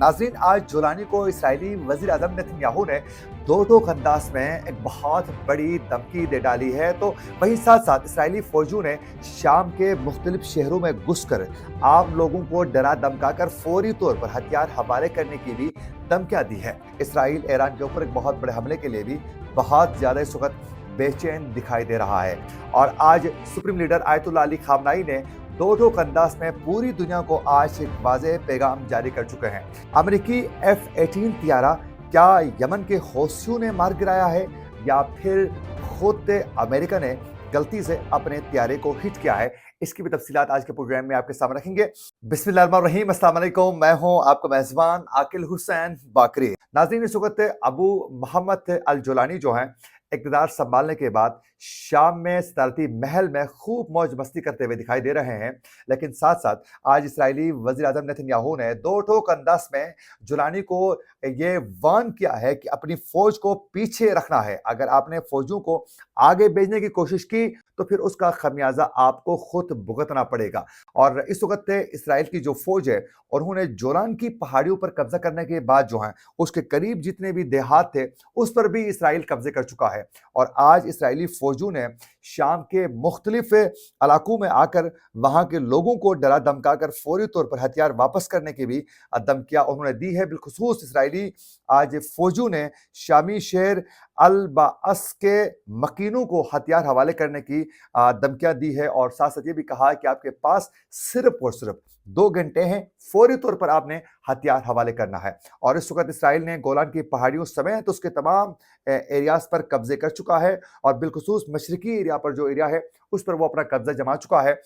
नाज़रीन, आज जुलानी को इसराइली वज़ीर आज़म नेतन्याहू ने दो टोक अंदाज में एक बहुत बड़ी धमकी दे डाली है। तो वहीं साथ साथ इसराइली फौजियों ने शाम के मुख्तलिफ शहरों में घुसकर आम लोगों को डरा धमकाकर फौरी तौर पर हथियार हवाले करने की भी धमकियां दी है। इसराइल ईरान के ऊपर एक बहुत बड़े हमले के लिए भी बहुत ज़्यादा इस वक्त बेचैन दिखाई दे रहा है। और आज सुप्रीम लीडर आयतुल्लाह अली खामनाई ने दो टोक अंदाज में पूरी दुनिया को आज एक वाज़ेह पैगाम जारी कर चुके हैं। अमेरिकी F-18 तियारा क्या यमन के हौसियों ने मार गिराया है या फिर खुद अमेरिका ने गलती से अपने तियारे को हिट किया है, इसकी भी तफसीलात आज के प्रोग्राम में आपके सामने रखेंगे। बिस्मिल्लाहिर्रहमानिर्रहीम, अस्सलाम वालेकुम। मैं हूं आपका मेज़बान आकिल हुसैन बाकरी। नाज़रीन, इस वक्त अबू मोहम्मद अल जुलानी जो हैं इक़्तिदार संभालने के बाद शाम में सदारती महल में खूब मौज मस्ती करते हुए दिखाई दे रहे हैं। लेकिन साथ साथ आज इसराइली वज़ीर आज़म नेतन्याहू ने दो टोक अंदाज में जुलानी को ये वार्न किया है कि अपनी फौज को पीछे रखना है। अगर आपने फौजियों को आगे भेजने की कोशिश की तो फिर उसका खमियाजा आपको खुद भुगतना पड़ेगा। और इस वक्त इसराइल की जो फौज है और उन्होंने जोलान की पहाड़ियों पर कब्जा करने के बाद जो है उसके करीब जितने भी देहात थे उस पर भी इसराइल कब्जे कर चुका है। और आज इसराइली फौजियों ने शाम के मुख्तलिफ इलाकों में आकर वहां के लोगों को डरा धमका कर फौरी तौर पर हथियार वापस करने की भी धमकियां उन्होंने दी है। बिलखुसूस इसराइली आज फौजियों ने शामी शहर अल बाअस के मकीनों को हथियार हवाले करने की धमकियां दी है। और साथ साथ ये भी कहा है कि आपके पास सिर्फ और सिर्फ 2 घंटे हैं, फौरी तौर पर आपने हथियार हवाले करना है। और इस वक्त इसराइल ने गोलान की पहाड़ियों समेत उसके तमाम एरियाज पर कब्जे कर चुका है और बिलखुसूस मशरकी एरिया पर जो एरिया है उस पर वो अपना कब्जा जमा चुका है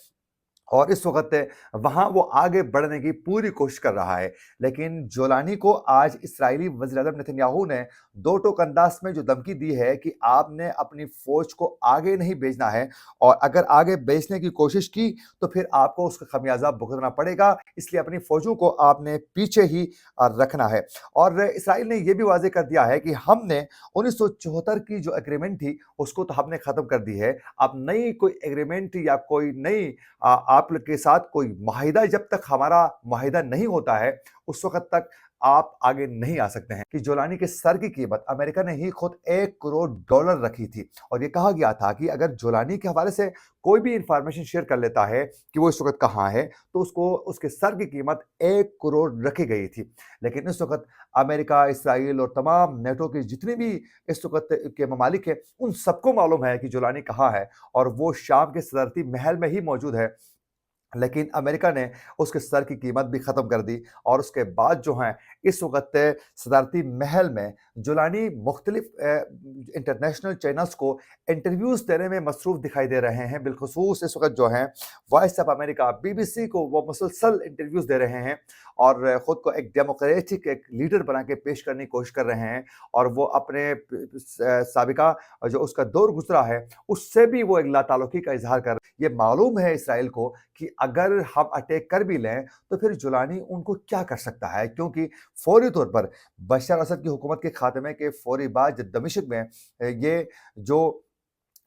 और इस वक्त वहां वो आगे बढ़ने की पूरी कोशिश कर रहा है। लेकिन जोलानी को आज इसराइली वज़ीर आज़म नेतन्याहू ने दो टोक अंदाज में जो धमकी दी है कि आपने अपनी फौज को आगे नहीं भेजना है और अगर आगे भेजने की कोशिश की तो फिर आपको उसका खमियाजा भुगतना पड़ेगा, इसलिए अपनी फौजों को आपने पीछे ही रखना है। और इसराइल ने यह भी वाजे कर दिया है कि हमने 1974 की जो एग्रीमेंट थी उसको तो हमने खत्म कर दी है। अब नई कोई एग्रीमेंट या कोई नई आप लोग के साथ कोई माहिदा, जब तक हमारा माहिदा नहीं होता है उस वक्त तक आप आगे नहीं आ सकते हैं। कि जोलानी के सर की कीमत अमेरिका ने ही खुद $1 करोड़ रखी थी और ये कहा गया था कि अगर जोलानी के हवाले से कोई भी इंफॉर्मेशन शेयर कर लेता है कि वो इस वक्त कहाँ है तो उसको उसके सर की कीमत 1 करोड़ रखी गई थी। लेकिन इस वक्त अमेरिका, इसराइल और तमाम नेटो के जितने भी इस वक्त के ममालिक हैं उन सबको मालूम है कि जोलानी कहाँ है और वो शाम के सदारती महल में ही मौजूद है। लेकिन अमेरिका ने उसके सर की कीमत भी खत्म कर दी और उसके बाद जो है इस वक्त सदारती महल में जुलानी मुख्तलिफ इंटरनेशनल चैनल्स को इंटरव्यूज देने में मसरूफ दिखाई दे रहे हैं। बिलखुसूस इस वक्त जो है वॉइस ऑफ अमेरिका, BBC को वो मुसलसल इंटरव्यूज दे रहे हैं और ख़ुद को एक डेमोक्रेटिक एक लीडर बना के पेश करने की कोशिश कर रहे हैं। और वो अपने साबिका जो उसका दौर गुजरा है उससे भी वो एक लाताल्लुकी का इजहार कर, ये मालूम है इसराइल को कि अगर हम अटैक कर भी लें तो फिर जुलानी उनको क्या कर सकता है, क्योंकि फौरी तौर पर बशर असद की हुकूमत के खात्मे के फौरी बाद दमिश्क में ये जो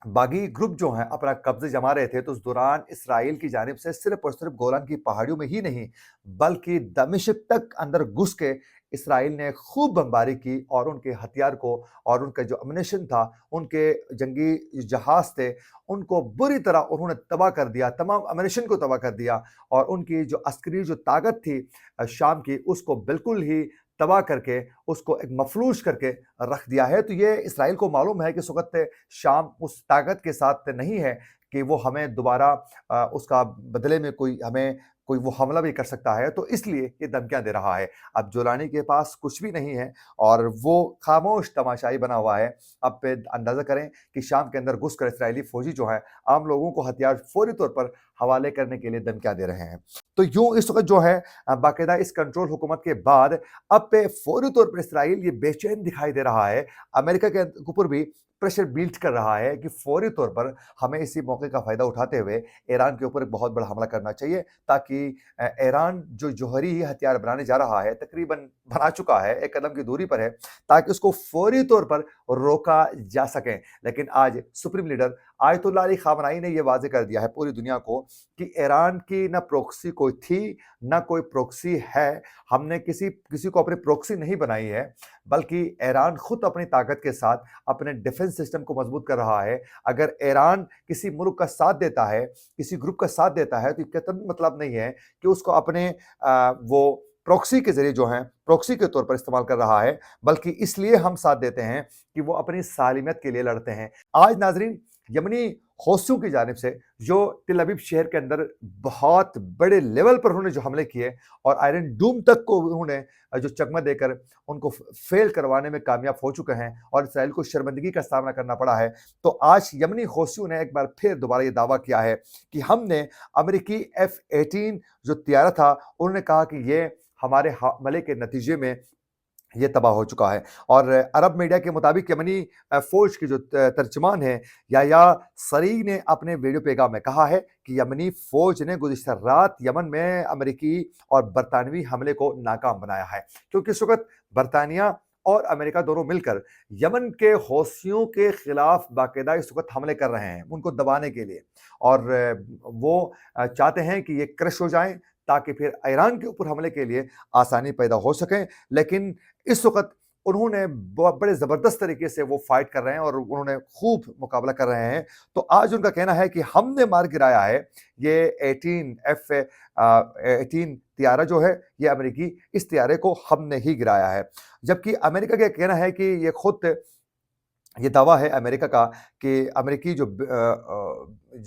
बागी ग्रुप जो हैं अपना कब्जे जमा रहे थे तो उस दौरान इसराइल की जानिब से सिर्फ और सिर्फ गोलान की पहाड़ियों में ही नहीं बल्कि दमिश्क तक अंदर घुस के इसराइल ने खूब बमबारी की और उनके हथियार को और उनका जो अम्युनिशन था, उनके जंगी जहाज थे, उनको बुरी तरह उन्होंने तबाह कर दिया, तमाम अम्युनिशन को तबाह कर दिया और उनकी जो अस्करी जो ताकत थी शाम की उसको बिल्कुल ही तबाह करके उसको एक मफलूज करके रख दिया है। तो ये इसराइल को मालूम है कि इस वक्त शाम उस ताकत के साथ नहीं है कि वो हमें दोबारा उसका बदले में कोई वो हमला भी कर सकता है, तो इसलिए ये धमकियां दे रहा है। अब जोलानी के पास कुछ भी नहीं है और वो खामोश तमाशाई बना हुआ है। अब पे अंदाजा करें कि शाम के अंदर घुसकर इसराइली फौजी जो है आम लोगों को हथियार फौरी तौर पर हवाले करने के लिए धमकियां दे रहे हैं। तो यूं इस वक्त जो है बाकायदा इस कंट्रोल हुकूमत के बाद अब पे फौरी तौर पर इसराइल ये बेचैन दिखाई दे रहा है। अमेरिका के ऊपर भी प्रेशर बिल्ड कर रहा है कि फौरी तौर पर हमें इसी मौके का फायदा उठाते हुए ईरान के ऊपर एक बहुत बड़ा हमला करना चाहिए, ताकि ईरान जो जौहरी हथियार बनाने जा रहा है, तकरीबन बना चुका है, एक कदम की दूरी पर है, ताकि उसको फौरी तौर पर रोका जा सके। लेकिन आज सुप्रीम लीडर आयतुल्लाह अली खामनाई ने ये वाज़ेह कर दिया है पूरी दुनिया को कि ईरान की ना प्रॉक्सी कोई थी, ना कोई प्रॉक्सी है। हमने किसी किसी को अपनी प्रॉक्सी नहीं बनाई है, बल्कि ईरान खुद अपनी ताकत के साथ अपने डिफेंस सिस्टम को मजबूत कर रहा है। अगर ईरान किसी मुल्क का साथ देता है, किसी ग्रुप का साथ देता है, तो ये कतई मतलब नहीं है कि उसको अपने वो प्रॉक्सी के ज़रिए जो हैं, प्रॉक्सी के तौर पर इस्तेमाल कर रहा है, बल्कि इसलिए हम साथ देते हैं कि वो अपनी सालिमियत के लिए लड़ते हैं। आज नाज़रीन, यमनी हौसियों की जानिब से जो टेल अवीव शहर के अंदर बहुत बड़े लेवल पर उन्होंने जो हमले किए और आयरन डूम तक को उन्होंने जो चकमा देकर उनको फेल करवाने में कामयाब हो चुके हैं और इसराइल को शर्मिंदगी का सामना करना पड़ा है। तो आज यमनी हौसियों ने एक बार फिर दोबारा ये दावा किया है कि हमने अमेरिकी F-18 जो तैयारा था, उन्होंने कहा कि ये हमारे हमले के नतीजे में ये तबाह हो चुका है। और अरब मीडिया के मुताबिक यमनी फ़ौज के जो तर्जुमान हैं याह्या सरी ने अपने वीडियो पैगाम में कहा है कि यमनी फ़ौज ने गुज़िश्ता रात यमन में अमेरिकी और बरतानवी हमले को नाकाम बनाया है, क्योंकि इस वक़्त बरतानिया और अमेरिका दोनों मिलकर यमन के हौसियों के खिलाफ बाकायदा इस वक़्त हमले कर रहे हैं, उनको दबाने के लिए। और वो चाहते हैं कि ये क्रश हो जाएँ, ताकि फिर ईरान के ऊपर हमले के लिए आसानी पैदा हो सके। लेकिन इस वक़्त उन्होंने बड़े ज़बरदस्त तरीके से वो फाइट कर रहे हैं और उन्होंने खूब मुकाबला कर रहे हैं। तो आज उनका कहना है कि हमने मार गिराया है ये 18 तैयारा जो है, ये अमेरिकी, इस तैयारे को हमने ही गिराया है। जबकि अमेरिका का कहना है कि ये खुद ये दावा है अमेरिका का कि अमेरिकी जो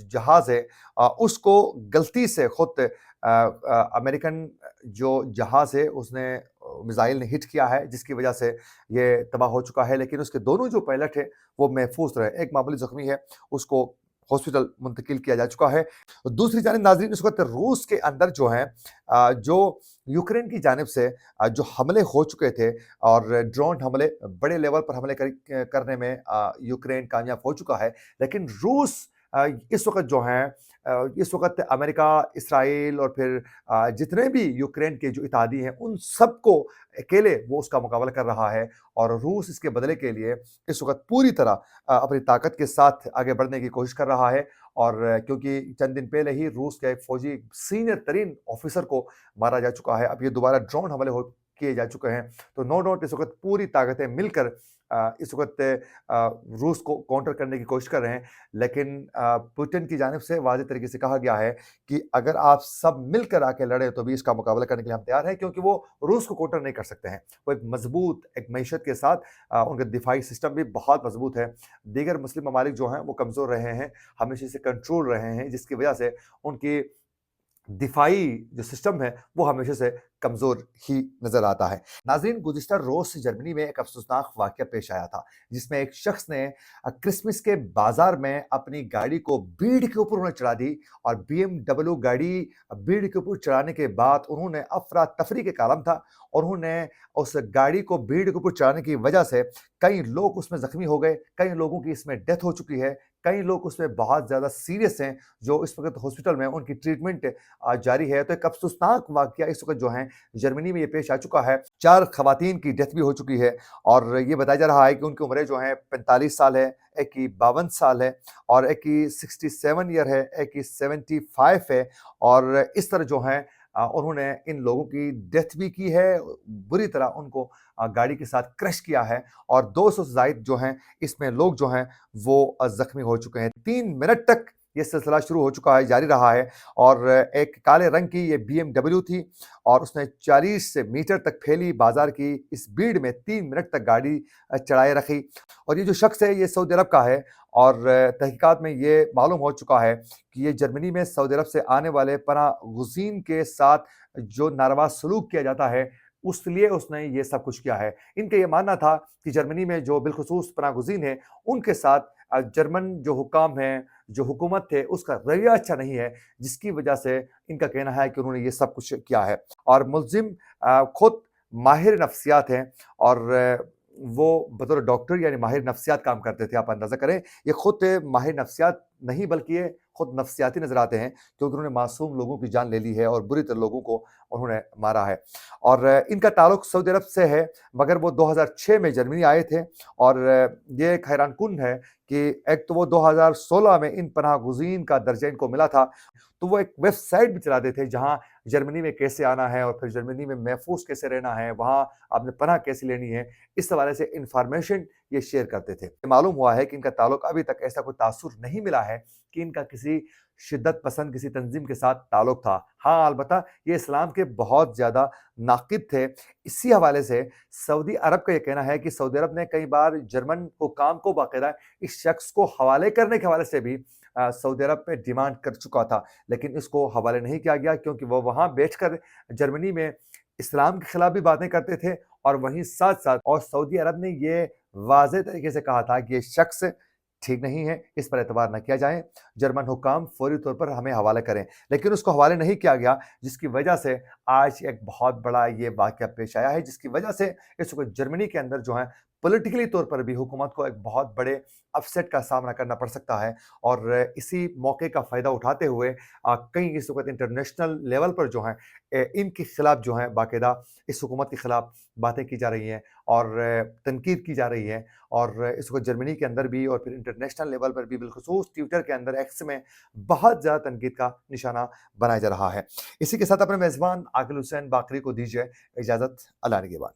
जहाज़ है उसको गलती से खुद अमेरिकन जो जहाज़ है उसने मिसाइल ने हिट किया है, जिसकी वजह से ये तबाह हो चुका है। लेकिन उसके दोनों जो पायलट हैं वो महफूज रहे। एक मामूली ज़ख्मी है, उसको हॉस्पिटल मुंतकिल किया जा चुका है। दूसरी जानिब नाज़रीन, इस वक़्त रूस के अंदर जो है जो यूक्रेन की जानिब से जो हमले हो चुके थे और ड्रोन हमले, बड़े लेवल पर हमले करने में यूक्रेन कामयाब हो चुका है। लेकिन रूस इस वक़्त जो हैं इस वक़्त अमेरिका, इसराइल और फिर जितने भी यूक्रेन के जो इत्तेहादी हैं, उन सबको अकेले वो उसका मुकाबला कर रहा है। और रूस इसके बदले के लिए इस वक़्त पूरी तरह अपनी ताकत के साथ आगे बढ़ने की कोशिश कर रहा है। और क्योंकि चंद दिन पहले ही रूस के एक फ़ौजी सीनियर तरीन ऑफ़िसर को मारा जा चुका है, अब ये दोबारा ड्रोन हमले किए जा चुके हैं। तो नो डाउट इस वक़्त पूरी ताकतें मिलकर इस वक़्त रूस को काउंटर करने की कोशिश कर रहे हैं। लेकिन पुतिन की जानिब से वाज़ेह तरीके से कहा गया है कि अगर आप सब मिलकर आके लड़ें तो भी इसका मुकाबला करने के लिए हम तैयार हैं, क्योंकि वो रूस को काउंटर नहीं कर सकते हैं। वो एक मज़बूत एक मईशत के साथ उनका दिफाई सिस्टम भी बहुत मज़बूत है। दीगर मुस्लिम ममालिक जो हैं वो कमज़ोर रहे हैं, हमेशा से कंट्रोल रहे हैं, जिसकी वजह से उनकी दिफाई जो सिस्टम है वो हमेशा से कमज़ोर ही नज़र आता है। नाज़रीन, गुज़िश्ता रोज़ जर्मनी में एक अफ़सोसनाक वाक़या पेश आया था, जिसमें एक शख्स ने क्रिसमस के बाज़ार में अपनी गाड़ी को भीड़ के ऊपर उन्होंने चढ़ा दी और BMW गाड़ी भीड़ के ऊपर चढ़ाने के बाद उन्होंने अफ़रा-तफ़री के कालम था और उन्होंने उस गाड़ी को भीड़ के ऊपर चढ़ाने की वजह से कई लोग उसमें ज़ख्मी हो गए, कई लोगों की इसमें डेथ हो चुकी है, कई लोग उसमें बहुत ज़्यादा सीरियस हैं, जो इस वक़्त हॉस्पिटल में उनकी ट्रीटमेंट जारी है। तो एक अफ़सोसनाक वाक़या इस वक़्त जो है जर्मनी में ये पेश आ चुका है। 4 ख़वातीन की डेथ भी हो चुकी है और ये बताया जा रहा है कि उनकी उम्रें जो हैं 45 साल है, एक की 52 साल है और एक की 67 ईयर है, एक की 75 है। और इस तरह जो है उन्होंने इन लोगों की डेथ भी की है, बुरी तरह उनको गाड़ी के साथ क्रश किया है और 200 से ज़ायद जो हैं इसमें लोग जो हैं वो ज़ख्मी हो चुके हैं। 3 मिनट तक ये सिलसिला शुरू हो चुका है, जारी रहा है। और एक काले रंग की ये BMW थी और उसने 40 मीटर तक फैली बाज़ार की इस भीड़ में 3 मिनट तक गाड़ी चढ़ाए रखी। और ये जो शख्स है ये सऊदी अरब का है और तहकीकात में ये मालूम हो चुका है कि ये जर्मनी में सऊदी अरब से आने वाले पनाह-गुज़ीन के साथ जो नारवा सलूक किया जाता है, उसलिए उसने ये सब कुछ किया है। इनका ये मानना था कि जर्मनी में जो बिलख़ुसूस पनाह-गुज़ीन हैं, उनके साथ जर्मन जो हुकाम हैं, जो हुकूमत है, उसका रवैया अच्छा नहीं है, जिसकी वजह से इनका कहना है कि उन्होंने ये सब कुछ किया है। और मुल्ज़िम खुद माहिर नफ्सियात हैं और वो बतौर डॉक्टर यानी माहिर नफ्सियात काम करते थे, आप अंदाज़ा करें। ये खुद माहिर नफ्सियात نہیں بلکہ یہ خود نفسیاتی نظر آتے ہیں، کیونکہ انہوں نے معصوم لوگوں کی جان لے لی ہے اور بری طرح لوگوں کو انہوں نے مارا ہے۔ اور ان کا تعلق سعودی عرب سے ہے، مگر وہ 2006 میں جرمنی آئے تھے، اور یہ ایک حیران کن ہے کہ ایک تو وہ 2016 میں ان پناہ گزین کا درجہ ان کو ملا تھا، تو وہ ایک ویب سائٹ بھی چلاتے تھے جہاں جرمنی میں کیسے آنا ہے اور پھر جرمنی میں محفوظ کیسے رہنا ہے، وہاں آپ نے پناہ کیسے لینی ہے، اس حوالے سے انفارمیشن یہ شیئر کرتے تھے۔ معلوم ہوا ہے کہ ان کا تعلق ابھی تک ایسا کوئی تاثر نہیں ملا ہے کہ ان کا کسی شدت پسند کسی تنظیم کے ساتھ تعلق تھا۔ ہاں البتہ یہ اسلام کے بہت زیادہ ناقد تھے۔ اسی حوالے سے سعودی عرب کا یہ کہنا ہے کہ سعودی عرب نے کئی بار جرمن حکام کو باقاعدہ اس شخص کو حوالے کرنے کے حوالے سے بھی سعودی عرب میں ڈیمانڈ کر چکا تھا، لیکن اس کو حوالے نہیں کیا گیا، کیونکہ وہ وہاں بیٹھ کر جرمنی میں اسلام کے خلاف بھی باتیں کرتے تھے، اور وہیں ساتھ ساتھ اور سعودی عرب نے یہ واضح طریقے سے کہا تھا کہ یہ شخص ٹھیک نہیں ہے، اس پر اعتبار نہ کیا جائے، جرمن حکام فوری طور پر ہمیں حوالے کریں، لیکن اس کو حوالے نہیں کیا گیا، جس کی وجہ سے آج ایک بہت بڑا یہ واقعہ پیش آیا ہے، جس کی وجہ سے اس کو جرمنی کے اندر جو ہے پولیٹیکلی طور پر بھی حکومت کو ایک بہت بڑے اپسیٹ کا سامنا کرنا پڑ سکتا ہے، اور اسی موقع کا فائدہ اٹھاتے ہوئے کئی اس وقت انٹرنیشنل لیول پر جو ہیں ان کے خلاف جو ہیں باقاعدہ اس حکومت کے خلاف باتیں کی جا رہی ہیں اور تنقید کی جا رہی ہے، اور اس کو جرمنی کے اندر بھی اور پھر انٹرنیشنل لیول پر بھی بالخصوص ٹویٹر کے اندر ایکس میں بہت زیادہ تنقید کا نشانہ بنایا جا رہا ہے۔ اسی کے ساتھ اپنے میزبان عاقل حسین باقری کو دیجیے اجازت، اللہ نگہبان۔